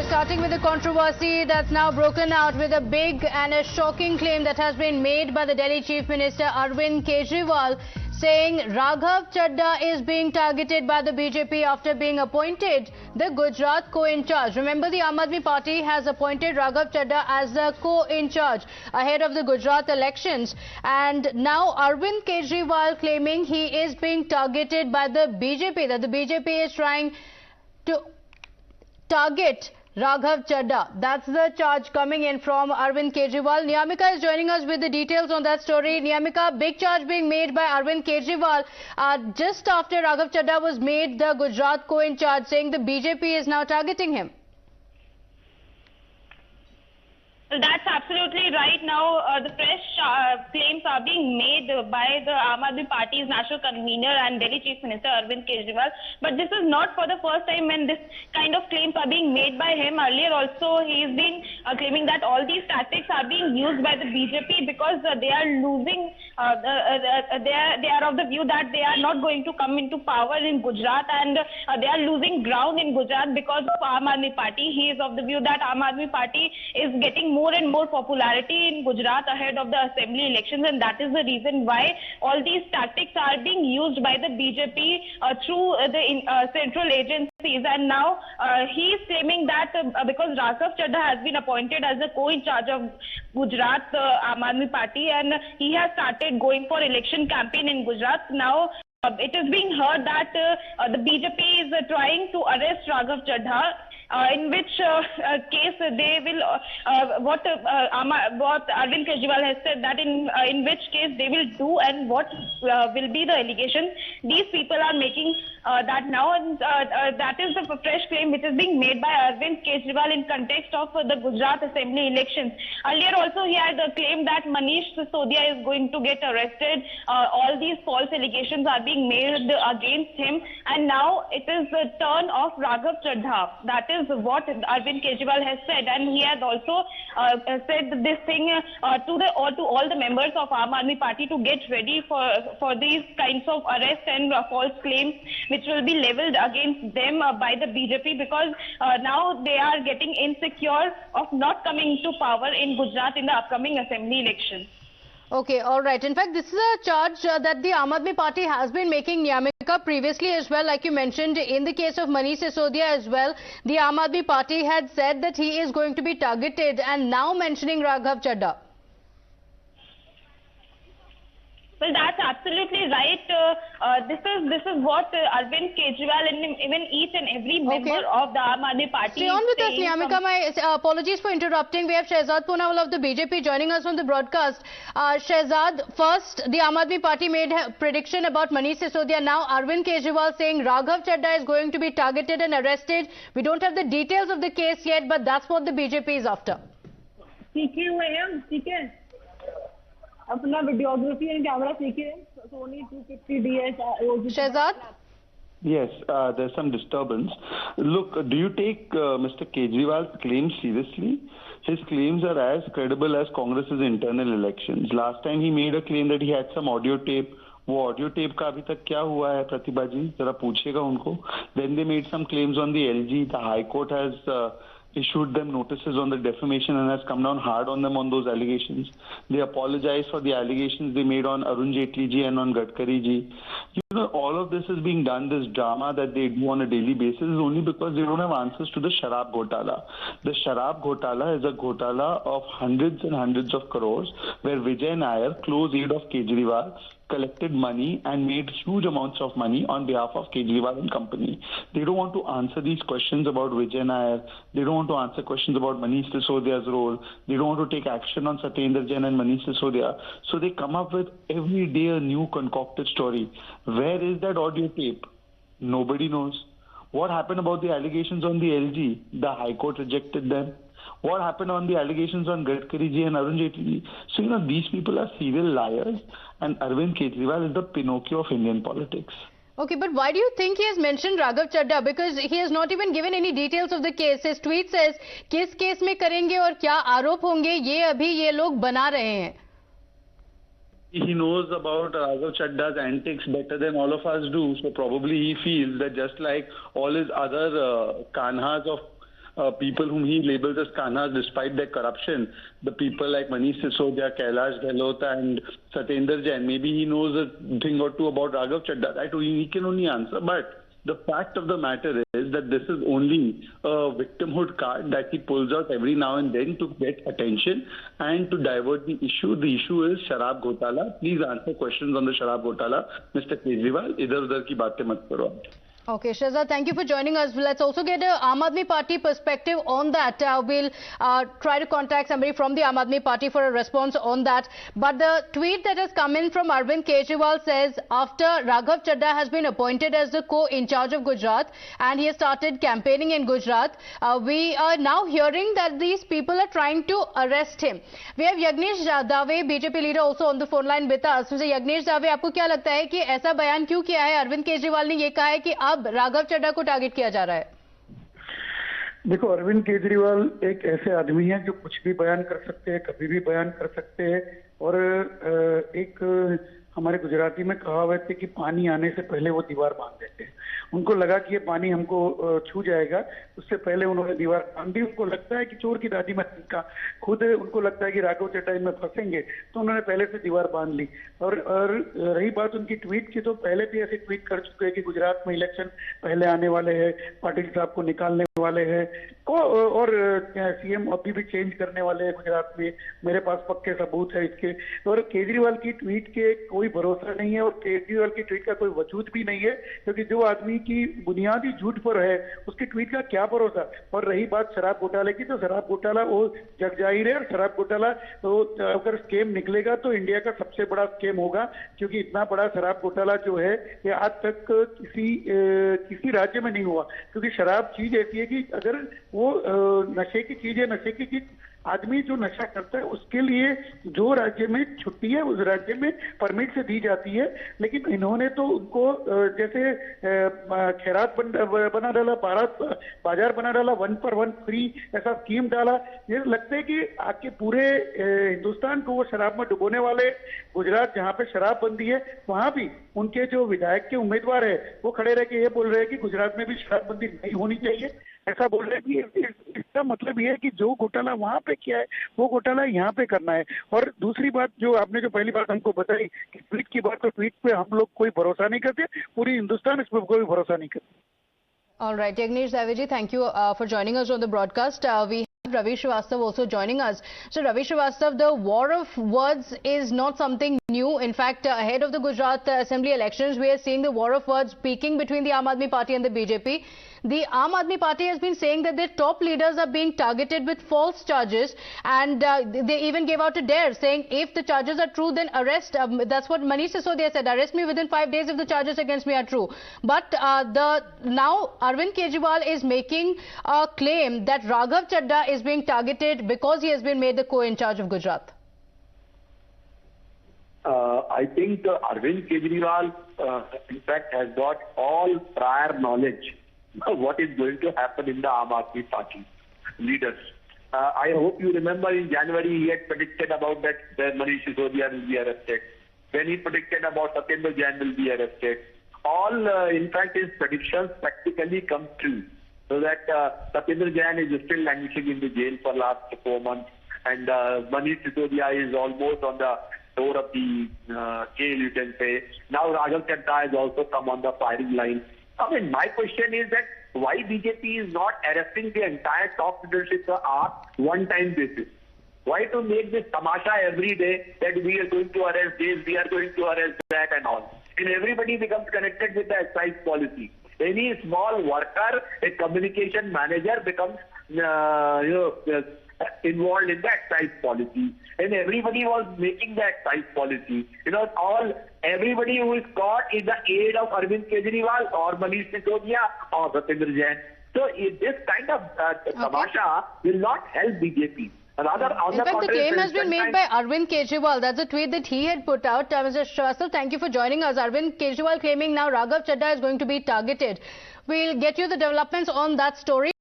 starting with the controversy that's now broken out with a big and a shocking claim that has been made by the Delhi Chief Minister Arvind Kejriwal, saying Raghav Chadha is being targeted by the BJP after being appointed the Gujarat co-in-charge. Remember, the Aam Aadmi Party has appointed Raghav Chadha as the co-in-charge ahead of the Gujarat elections. And now Arvind Kejriwal claiming he is being targeted by the BJP, that the BJP is trying to target Raghav Chadha. That's the charge coming in from Arvind Kejriwal. Niyamika is joining us with the details on that story. Niyamika, big charge being made by Arvind Kejriwal just after Raghav Chadha was made the Gujarat co-in-charge, saying the BJP is now targeting him. That's absolutely right. Now, the fresh claims are being made by the Aam Aadmi Party's national convener and Delhi Chief Minister Arvind Kejriwal. But this is not for the first time when this kind of claims are being made by him. Earlier also, he's been claiming that all these tactics are being used by the BJP because they are losing, they are of the view that they are not going to come into power in Gujarat, and they are losing ground in Gujarat because of Aam Aadmi Party. He is of the view that Aam Aadmi Party is getting more and more popularity in Gujarat ahead of the assembly elections, and that is the reason why all these tactics are being used by the BJP through the central agencies. And now he is claiming that because Raghav Chadha has been appointed as the co-in-charge of Gujarat Aam Aadmi Party, and he has started going for election campaign in Gujarat. Now it is being heard that the BJP is trying to arrest Raghav Chadha, in which case they will, what Arvind Kejriwal has said, that in which case they will do and what will be the allegation. These people are making that now, and that is the fresh claim which is being made by Arvind Kejriwal in context of the Gujarat Assembly elections. Earlier also he had claimed that Manish Sisodia is going to get arrested. All these false allegations are being made against him, and now it is the turn of Raghav Chadha. That is what Arvind Kejriwal has said, and he has also said this thing to all the members of Aam Aadmi Party to get ready for these kinds of arrests and false claims which will be leveled against them by the BJP, because now they are getting insecure of not coming to power in Gujarat in the upcoming assembly election. Okay, all right. In fact, this is a charge that the Aam Aadmi Party has been making, Niyamika, previously as well. Like you mentioned, in the case of Manish Sisodia as well, the Aam Aadmi Party had said that he is going to be targeted, and now mentioning Raghav Chadha. Well, that's absolutely right. This is what Arvind Kejriwal and even each and every member of the Aam Aadmi Party. Stay on with us, Niyamika. My apologies for interrupting. We have Shehzad Poonawalla of the BJP joining us on the broadcast. Shehzad, first, the Aam Aadmi Party made a prediction about Manish Sisodia. Now, Arvind Kejriwal saying Raghav Chadha is going to be targeted and arrested. We don't have the details of the case yet, but that's what the BJP is after. अपना videography and camera सीखे Sony 250DS Shehzad? Yes, there's some disturbance. Look, do you take Mr. Kejriwal's claims seriously? His claims are as credible as Congress's internal elections. Last time he made a claim that he had some audio tape. वो audio tape का अभी तक क्या हुआ है प्रतिभा जी, जरा पूछेगा उनको. Then they made some claims on the LG. The High Court has issued them notices on the defamation and has come down hard on them on those allegations. They apologize for the allegations they made on Arun Jaitley ji and on Gadkari ji. You know, all of this is being done, this drama that they do on a daily basis, is only because they don't have answers to the Sharab Ghotala. The Sharab Ghotala is a Ghotala of hundreds and hundreds of crores, where Vijay Nair, close aide of Kejriwal, collected money and made huge amounts of money on behalf of Kejriwal and company. They don't want to answer these questions about Vijay Nair. They don't want to answer questions about Manish Sisodia's role. They don't want to take action on Satyendra Jain and Manish Sisodia. So they come up with every day a new concocted story. Where is that audio tape? Nobody knows. What happened about the allegations on the LG? The High Court rejected them. What happened on the allegations on Gadkari ji and Arun Jaitley ji? So, you know, these people are serial liars, and Arvind Kejriwal is the Pinocchio of Indian politics. Okay, but why do you think he has mentioned Raghav Chadha? Because he has not even given any details of the case. His tweet says, किस case में करेंगे और क्या आरोप होंगे, ये अभी ये लोग बना रहे हैं. He knows about Raghav Chadda's antics better than all of us do, so probably he feels that just like all his other Kanhas of people whom he labels as Kanhas despite their corruption, the people like Manish Sisodia, Kailash Gehlot and Satyendra Jain, maybe he knows a thing or two about Raghav Chadda. That he can only answer. But the fact of the matter is that this is only a victimhood card that he pulls out every now and then to get attention and to divert the issue. The issue is Sharab Ghotala. Please answer questions on the Sharab Ghotala. Mr. Kejriwal, idhar-udhar ki baatein mat karo. Okay, Shahzad, thank you for joining us. Let's also get a Aam Aadmi Party perspective on that. We'll try to contact somebody from the Aam Aadmi Party for a response on that. But the tweet that has come in from Arvind Kejriwal says, after Raghav Chadda has been appointed as the co-in-charge of Gujarat and he has started campaigning in Gujarat, we are now hearing that these people are trying to arrest him. We have Yagnesh Dave, BJP leader, also on the phone line with us. Mr. Yagnesh Dave, आपको क्या लगता है कि ऐसा बयान क्यों किया है? अरविंद केजरीवाल ने ये कहा है कि अब राघव चड्ढा को टारगेट किया जा रहा है। देखो, अरविंद केजरीवाल एक ऐसे आदमी हैं जो कुछ भी बयान कर सकते हैं, कभी भी बयान कर सकते हैं। और एक हमारे गुजराती में कहावत है कि पानी आने से पहले वो दीवार बांध देते हैं। उनको लगा कि ये पानी हमको छू जाएगा, उससे पहले उन्होंने दीवार बांध दी। उनको लगता है कि चोर की दादी मत का, खुद उनको लगता है कि राघव चड्ढा में फंसेंगे, तो उन्होंने पहले से दीवार बांध ली। और रही बात उनकी ट्वीट की, तो पहले भी ऐसे ट्वीट कर चुके हैं कि गुजरात में इलेक्शन पहले आने वाले हैं, पाटिल साहब को निकालने वाले हैं और सीएम अभी भी चेंज करने वाले हैं गुजरात में, मेरे पास पक्के सबूत है इसके। और केजरीवाल की ट्वीट के कोई भरोसा नहीं है और केजरीवाल की ट्वीट का कोई वजूद भी नहीं है, क्योंकि जो आदमी की बुनियादी झूठ पर है उसकी ट्वीट का क्या भरोसा। और रही बात शराब घोटाले की, तो शराब घोटाला वो जग जाहिर है। और शराब घोटाला तो अगर स्कैम निकलेगा तो इंडिया का सबसे बड़ा स्कैम होगा, क्योंकि इतना बड़ा शराब घोटाला जो है ये आज तक किसी राज्य में नहीं हुआ। क्योंकि शराब चीज ऐसी है कि अगर वो नशे की चीज है, नशे की चीज आदमी जो नशा करता है उसके लिए जो राज्य में छुट्टी है उस राज्य में परमिट से दी जाती है। लेकिन इन्होंने तो उनको जैसे खैरात बना डाला, बाजार बना डाला, 1 पर 1 फ्री ऐसा स्कीम डाला। ये लगता है कि आके पूरे हिंदुस्तान को वो शराब में डुबोने वाले। गुजरात जहाँ पे शराब बंदी है वहां भी उनके जो विधायक के उम्मीदवार है वो खड़े रह के ये बोल रहे हैं कि गुजरात में भी शराब बंदी नहीं होनी चाहिए, ऐसा बोल रहे हैं। कि इसका मतलब ये है कि जो घोटाला वहां पे किया है वो घोटाला यहाँ पे करना है। और दूसरी बात जो आपने जो पहली बात हमको बताई कि ट्वीट की बात, तो ट्वीट पे हम लोग कोई भरोसा नहीं करते, पूरी हिंदुस्तान इस पर कोई भरोसा नहीं करते। All right, Yagnesh Dave, thank you for joining us on the broadcast. We have Ravi Srivastava also joining us. So Ravi Srivastava, the war of words is not something new. In fact, ahead of the Gujarat Assembly elections, we are seeing the war of words peaking between the Aam Aadmi Party and the BJP. The Aam Aadmi Party has been saying that their top leaders are being targeted with false charges, and they even gave out a dare saying if the charges are true, then arrest. That's what Manish Sisodia said, arrest me within 5 days if the charges against me are true. But now Arvind Kejriwal is making a claim that Raghav Chadda is being targeted because he has been made the co-in-charge of Gujarat. I think Arvind Kejriwal, in fact, has got all prior knowledge what is going to happen in the Aam Aadmi Party leaders. I hope you remember in January he had predicted about that Manish Sisodia will be arrested. Then he predicted about Satyendra Jain will be arrested. All, in fact, his predictions practically come true. So that Satyendra Jain is still languishing in the jail for last 4 months, and Manish Sisodia is almost on the door of the jail, you can say. Now Raghav Chadda has also come on the firing line. I mean, my question is that why BJP is not arresting the entire top leadership on one-time basis? Why to make this tamasha every day that we are going to arrest this, we are going to arrest that and all? And everybody becomes connected with the excise policy. Any small worker, a communication manager becomes involved in the excise policy. And everybody was making the excise policy. Everybody who is caught is the aid of Arvind Kejriwal or Manish Sisodia or Satyendra Jain. So this kind of tamasha will not help BJP. Rather, on in fact, the claim has been made by Arvind Kejriwal. That's a tweet that he had put out. Mr. Srivastava, thank you for joining us. Arvind Kejriwal claiming now Raghav Chadda is going to be targeted. We'll get you the developments on that story.